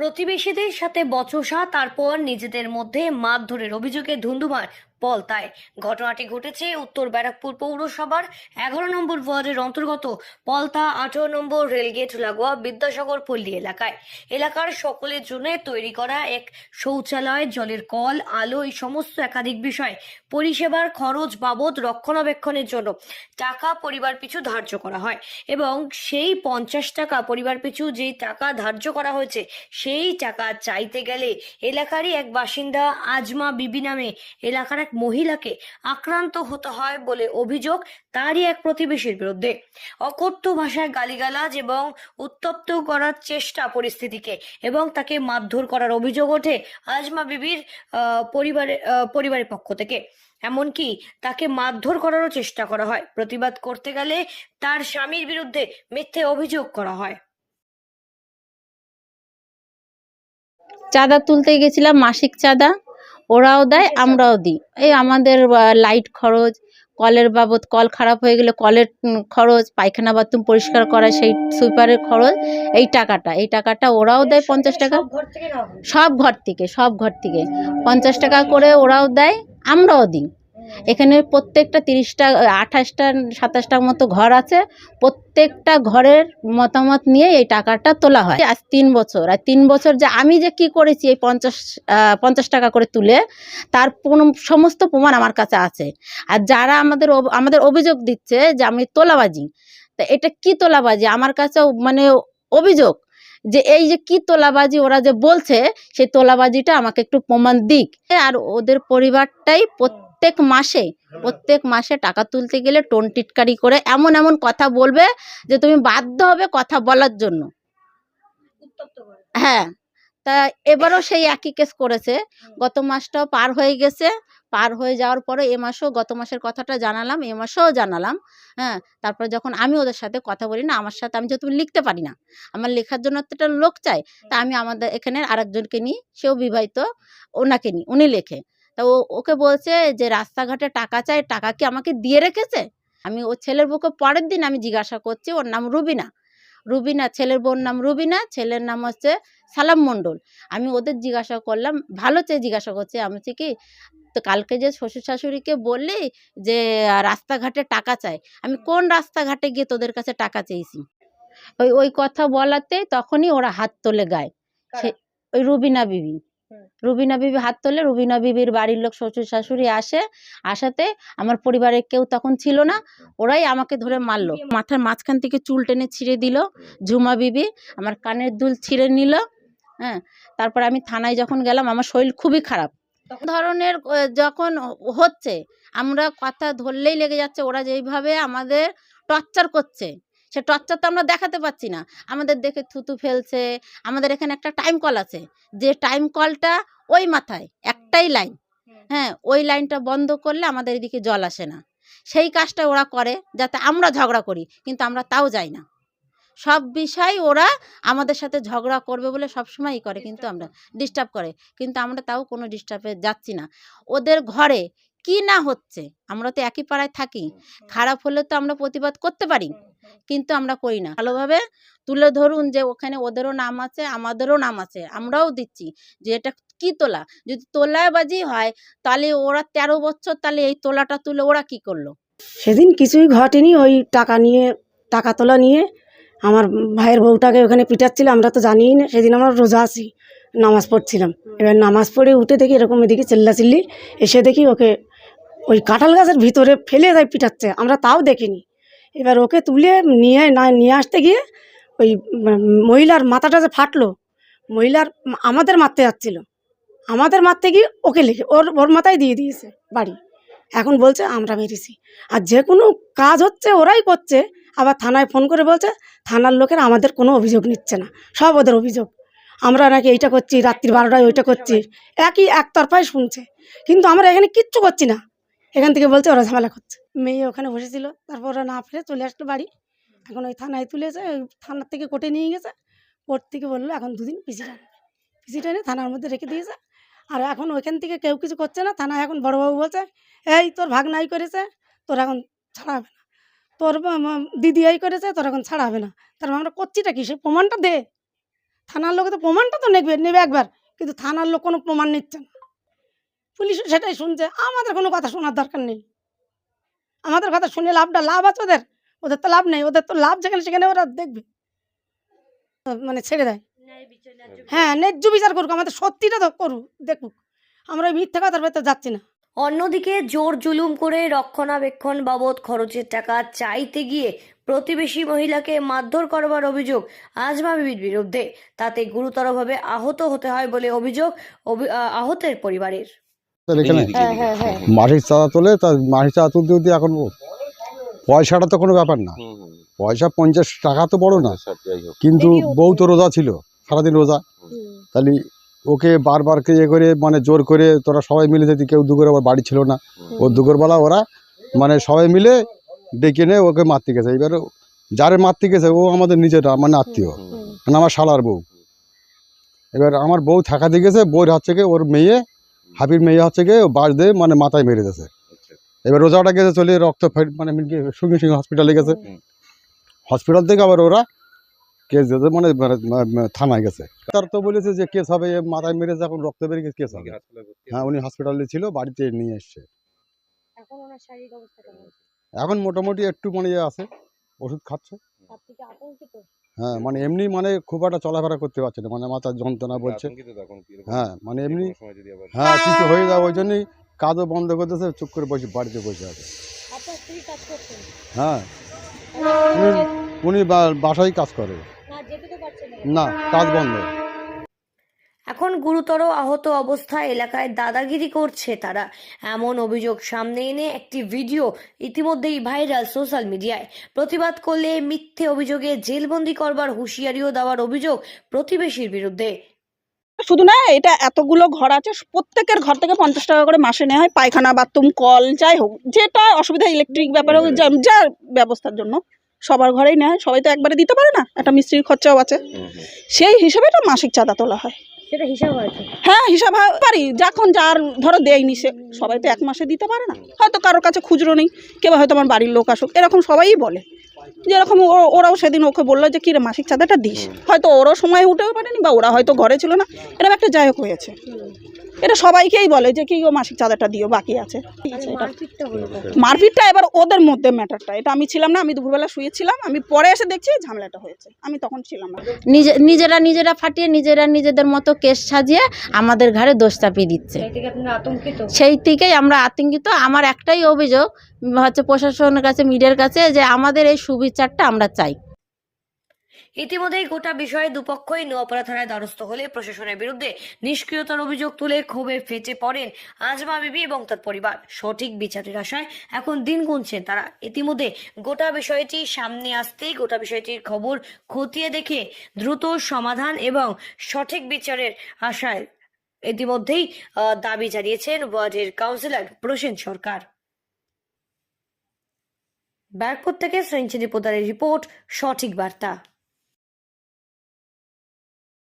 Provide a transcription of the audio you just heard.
প্রতিবেশীদের সাথে বচসা, তারপর নিজেদের মধ্যে মারধরের অভিযোগে ধুন্ধুমার পলতায়। ঘটনাটি ঘটেছে উত্তর ব্যারাকপুর পৌরসভার 11 নম্বর ওয়ার্ডের অন্তর্গত পলতা 18 নম্বর রেলগেট লাগোয়া বিদ্যাসাগর পল্লী এলাকায়। এলাকার সকলের জন্য তৈরি করা এক শৌচালয়, জলের কল, আলো, এই সমস্ত একাধিক বিষয় পরিষেবার খরচ বাবদ রক্ষণাবেক্ষণের জন্য টাকা পরিবার পিছু ধার্য করা হয় এবং সেই 50 টাকা পরিবার পিছু যেই টাকা ধার্য করা হয়েছে সেই টাকা চাইতে গেলে এলাকারই এক বাসিন্দা আজমা বিবি নামে এলাকার এক মহিলাকে আক্রান্ত হতে হয় বলে অভিযোগ তারই এক প্রতিবেশীর বিরুদ্ধে। অকথ্য ভাষায় গালিগালাজ এবং উত্তপ্ত করার চেষ্টা পরিস্থিতিকে এবং তাকে মারধর করার অভিযোগ ওঠে আজমা বিবির পরিবারের পক্ষ থেকে। এমনকি তাকে মারধর করারও চেষ্টা করা হয়। প্রতিবাদ করতে গেলে তার স্বামীর বিরুদ্ধে মিথ্যে অভিযোগ করা হয়। চাঁদা তুলতে গেছিলাম, মাসিক চাঁদা ওরাও দেয়, আমরাও দিই। এই আমাদের লাইট খরচ, কলের বাবদ, কল খারাপ হয়ে গেলে কলের খরচ, পায়খানা বাথরুম পরিষ্কার করা সেই সুইপারের খরচ, এই টাকাটা ওরাও দেয় 50 টাকা। সব ঘর থেকে 50 টাকা করে ওরাও দেয়, আমরাও দিই। এখানে প্রত্যেকটা 30টা 28টা 27টার মতো ঘর আছে। প্রত্যেকটা ঘরের মতামত নিয়ে এই টাকাটা তোলা হয়। আজ 3 বছর, আর 3 বছর যে আমি যে কি করেছি এই 50 টাকা করে তুলে, তার সমস্ত প্রমাণ আমার কাছে আছে। আর যারা আমাদের অভিযোগ দিচ্ছে যে আমি তোলাবাজি, তা এটা কি তোলাবাজি আমার কাছেও মানে অভিযোগ যে এই যে কি তোলাবাজি ওরা যে বলছে, সেই তোলাবাজিটা আমাকে একটু প্রমাণ দিক। আর ওদের পরিবারটাই প্রত্যেক মাসে টাকা তুলতে গেলে টোন টিটকারি করে এমন কথা বলবে যে তুমি বাধ্য হবে কথা বলার জন্য। হ্যাঁ, তা এবারও সেই একই কেস করেছে। গত মাসটাও পার হয়ে গেছে। পার হয়ে যাওয়ার পরে গত মাসের কথাটা জানালাম, এ মাসেও জানালাম। হ্যাঁ, তারপরে যখন আমি ওদের সাথে কথা বলি না, আমি যেহেতু লিখতে পারি না, আমার লেখার জন্য তো একটা লোক চাই। তা আমি আমাদের এখানে আরেকজনকে নিই, সেও বিবাহিত, ওনাকে নিই, উনি লেখে। তা ওকে বলছে যে রাস্তাঘাটে টাকা চাই, টাকা কি আমাকে দিয়ে রেখেছে? আমি ও ছেলের বউকে পরের দিন আমি জিজ্ঞাসা করছি, ওর নাম রুবিনা, ছেলের বউর নাম রুবিনা, ছেলের নাম হচ্ছে সালাম মণ্ডল। আমি ওদের জিজ্ঞাসা করলাম, ভালো চেয়ে জিজ্ঞাসা করছি, আমি বলছি কি, তো কালকে যে শ্বশুর শাশুড়িকে বললি যে রাস্তাঘাটে টাকা চাই, আমি কোন রাস্তাঘাটে গিয়ে তোদের কাছে টাকা চেয়েছি? ওই কথা বলাতে তখনই ওরা হাত তোলে গায়ে। সে ওই রুবিনা বিবি হাত তোলে। রুবিনা বিবির বাড়ির লোক, শ্বশুর শাশুড়ি আসাতে আমার পরিবারের কেউ তখন ছিল না, ওরাই আমাকে ধরে মারলো। মাথার মাঝখান থেকে চুল টেনে ছিঁড়ে দিল ঝুমা বিবি, আমার কানের দুল ছিঁড়ে নিল। হ্যাঁ, তারপর আমি থানায় যখন গেলাম, আমার শরীর খুবই খারাপ ধরনের যখন হচ্ছে, আমরা কথা ধরলেই লেগে যাচ্ছে। ওরা যেইভাবে আমাদের টর্চার করছে, সে টর্চার তো আমরা দেখাতে পাচ্ছি না। আমাদের দেখে থুতু ফেলছে। আমাদের এখানে একটা টাইম কল আছে, যে টাইম কলটা ওই মাথায় একটাই লাইন। হ্যাঁ, ওই লাইনটা বন্ধ করলে আমাদের এদিকে জল আসে না। সেই কাজটা ওরা করে যাতে আমরা ঝগড়া করি, কিন্তু আমরা তাও যাই না। সব বিষয় ওরা আমাদের সাথে ঝগড়া করবে বলে সবসময়ই করে, কিন্তু আমরা ডিস্টার্ব করে, কিন্তু আমরা তাও কোনো ডিস্টার্বে যাচ্ছি না। ওদের ঘরে কি না হচ্ছে, আমরা তো একই পাড়ায় থাকি, খারাপ হলে তো আমরা প্রতিবাদ করতে পারি, কিন্তু আমরা করি না। ভালোভাবে তুলে ধরুন যে ওখানে ওদেরও নাম আছে, আমাদেরও নাম আছে, আমরাও দিচ্ছি যে এটা কি তোলা। যদি তোলাবাজি হয় তাহলে ওরা 13 বছর, তাহলে এই তোলাটা তুলে ওরা কি করলো? সেদিন কিছুই ঘটেনি। ওই টাকা তোলা নিয়ে আমার ভাইয়ের বউটাকে ওখানে পিটাচ্ছিল। আমরা তো জানিই না, সেদিন আমরা রোজা আছি, নামাজ পড়ছিলাম। এবার নামাজ পড়ে উঠে দেখি এরকম এদিকে চিল্লাচিল্লি, এসে দেখি ওকে ওই কাঁঠাল গাছের ভিতরে ফেলে তাই পিটাচ্ছে, আমরা তাও দেখিনি। এবার ওকে তুলে নিয়ে আসতে গিয়ে ওই মহিলার মাথাটা যে ফাটলো, আমাদের মারতে যাচ্ছিল, আমাদের মারতে গিয়ে ওকে লেগে ওর মাথায় দিয়ে দিয়েছে বাড়ি। এখন বলছে আমরা মেরেছি। আর যে কোনো কাজ হচ্ছে ওরাই করছে। আবার থানায় ফোন করে বলছে থানার লোকেরা আমাদের কোনো অভিযোগ নিচ্ছে না, সব ওদের অভিযোগ। আমরা নাকি এইটা করছি, রাত্রি 12টায় ওইটা করছি, একতরফায় শুনছে, কিন্তু আমরা এখানে কিচ্ছু করছি না। এখান থেকে বলছে ওরা ঝামেলা করছে। মেয়ে ওখানে বসেছিল, তারপর ওরা না ফেলে চলে আসলো বাড়ি। এখন ওই থানায় তুলেছে, ওই থানার থেকে কোর্টে নিয়ে গেছে। কোর্ট থেকে বললো এখন 2 দিন পিসি টেনে থানার মধ্যে রেখে দিয়েছে। আর এখন ওইখান থেকে কেউ কিছু করছে না। থানায় এখন বড়োবাবু বলছে এই তোর ভাগনাই করেছে, তোর এখন ছাড়া হবে না, তোর দিদি এই করেছে, তোর এখন ছাড়া হবে না। তারপর আমরা করছিটা কি, সে প্রমাণটা দে। থানার লোকে তো প্রমাণটা তো নেবে একবার, কিন্তু থানার লোক কোনো প্রমাণ নিচ্ছে না। পুলিশও সেটাই শুনছে, আমাদের কোনো কথা শোনার দরকার নেই। আমাদের কথা শুনে লাভ আছে ওদের? ওদের তো লাভ নেই, ওদের তো লাভ যেখানে সেখানে ওরা দেখবে, মানে ছেড়ে দেয়। হ্যাঁ, ন্যায্য বিচার করুক, আমাদের সত্যিটা তো করুক, দেখুক। আমরা ওই মিথ্যা কথার ভেতর যাচ্ছি না। অন্যদিকে জোর জুলুম করে রক্ষণাবেক্ষণ বাবদ খরচের টাকা চাইতে গিয়ে প্রতিবেশী মহিলাকে মারধর করবার অভিযোগ আজমা বিবির বিরুদ্ধে, তাতে গুরুতরভাবে আহত হতে হয় বলে অভিযোগ আহতের পরিবারের। এখানে হ্যাঁ হ্যাঁ হ্যাঁ মাটির চাঁদা তোলে, তার মাটির চাঁদা তুলতে তুলতে এখন পয়সাটা তো কোনো ব্যাপার না, পয়সা 50 টাকা তো বড় না, কিন্তু বউ তো রোজা ছিল, সারাদিন রোজা। তাহলে ওকে বারবার ইয়ে করে মানে জোর করে তোরা সবাই মিলে যেতে, কেউ দুপুরে আবার বাড়ি ছিল না, ও দুপুরবেলা ওরা মানে সবাই মিলে ডেকে নিয়ে ওকে মারতে গেছে। এবার যারে মারতে গেছে ও আমাদের নিজেরা মানে আত্মীয়, মানে আমার শালার বউ। এবার আমার বউ থাকাতে গেছে, বউর হচ্ছে গিয়ে ওর মেয়ে হাবির মেয়ে হচ্ছে গিয়ে বাস দিয়ে মানে মাথায় মেরে দিয়েছে। এবার রোজাটা গেছে চলে রক্ত মানে সঙ্গে সঙ্গে হসপিটালে গেছে, হসপিটাল থেকে আবার ওরা কেস দিতে মানে থানায় গেছে। তার তো বলেছে যে কেস হবে, মাথায় মেরেছে, এখন রক্ত বেরিয়ে গেছে, কেস হবে। হ্যাঁ, উনি হসপিটালে ছিল, বাড়িতে নিয়ে এসছে। এখন মোটামুটি একটু মানে আছে, ওষুধ খাচ্ছে। হ্যাঁ, মানে এমনি মানে খুব একটা চলাফেরা করতে পারছে না, মানে মাথার যন্ত্রণা বলছে। হ্যাঁ, মানে এমনি হ্যাঁ কিছু হয়ে যায়, ওই জন্যই কাজও বন্ধ করতেছে, চুপ করে বাড়িতে বসে আছে। হ্যাঁ, উনি বাসায় কাজ করে না, কাজ বন্ধ। এখন গুরুতর আহত অবস্থায় এলাকায় দাদাগিরি করছে তারা, এমন অভিযোগ সামনে এনে একটি ভিডিও ইতিমধ্যেই ভাইরাল সোশ্যাল মিডিয়ায়। প্রতিবাদ করলে মিথ্যে অভিযোগে জেলবন্দি করবার হুঁশিয়ারিও দেওয়ার অভিযোগ প্রতিবেশীর বিরুদ্ধে। শুধু না, এটা এতগুলো ঘর আছে, প্রত্যেকের ঘর থেকে 50 টাকা করে মাসে নেওয়া হয়, পায়খানা বাথরুম কল যাই হোক, যেটা অসুবিধা ইলেকট্রিক ব্যাপারে যা ব্যবস্থার জন্য সবার ঘরেই নেওয়া হয়। সবাই তো একবারে দিতে পারে না, একটা মিস্ত্রির খরচাও আছে, সেই হিসেবে এটা মাসিক চাঁদা তোলা হয়। সেটা হিসাব হয়েছে। হ্যাঁ, হিসাব পারি, যখন যার ধরো দেয়নি সে, সবাই তো এক মাসে দিতে পারে না, হয়তো কারোর কাছে খুচরো নেই, কেউ হয়তো আমার বাড়ির লোক আসুক, এরকম সবাই বলে। যেরকম ওরাও সেদিন ওকে বললো যে কি রে মাসিক চাঁদাটা দিস, হয়তো ওরও সময় উঠেও পারেনি, বা ওরা হয়তো ঘরে ছিল না, এরকম একটা যাই হোক হয়েছে। এটা সবাইকেই বলে যে কি ও মাসিক চাঁদাটা দিও, বাকি আছে। মারপিটটা এবার ওদের মধ্যে ম্যাটারটা, এটা আমি ছিলাম না, আমি দুপুরবেলা শুয়েছিলাম, আমি পরে এসে দেখছি ঝামেলাটা হয়েছে, আমি তখন ছিলাম না। নিজেরা ফাটিয়ে নিজেদের মতো কেস সাজিয়ে আমাদের ঘাড়ে দোষ চাপিয়ে দিচ্ছে। সেই থেকেই আমরা আতঙ্কিত। আমার একটাই অভিযোগ হচ্ছে প্রশাসনের কাছে, মিডিয়ার কাছে, যে আমাদের এই সুবিচারটা আমরা চাই। ইতিমধ্যেই গোটা বিষয়ে দুপক্ষই নোয়াপাড়া থানায় দ্বারস্থ হলে প্রশাসনের বিরুদ্ধে নিষ্ক্রিয়তার অভিযোগ তুলে ক্ষোভে ফেটে পড়েন আজমা বিবি এবং তার পরিবার। সঠিক বিচারের আশায় এখন দিন গুনছেন তারা। ইতিমধ্যে গোটা বিষয়টি সামনে আসতেই গোটা বিষয়টির খবর খতিয়ে দেখে দ্রুত সমাধান এবং সঠিক বিচারের আশায় ইতিমধ্যেই দাবি জানিয়েছেন ওয়ার্ডের কাউন্সিলর প্রসেন সরকার। ব্যারাকপুর থেকে সঞ্চিনী পোদ্দারের রিপোর্ট, সঠিক বার্তা।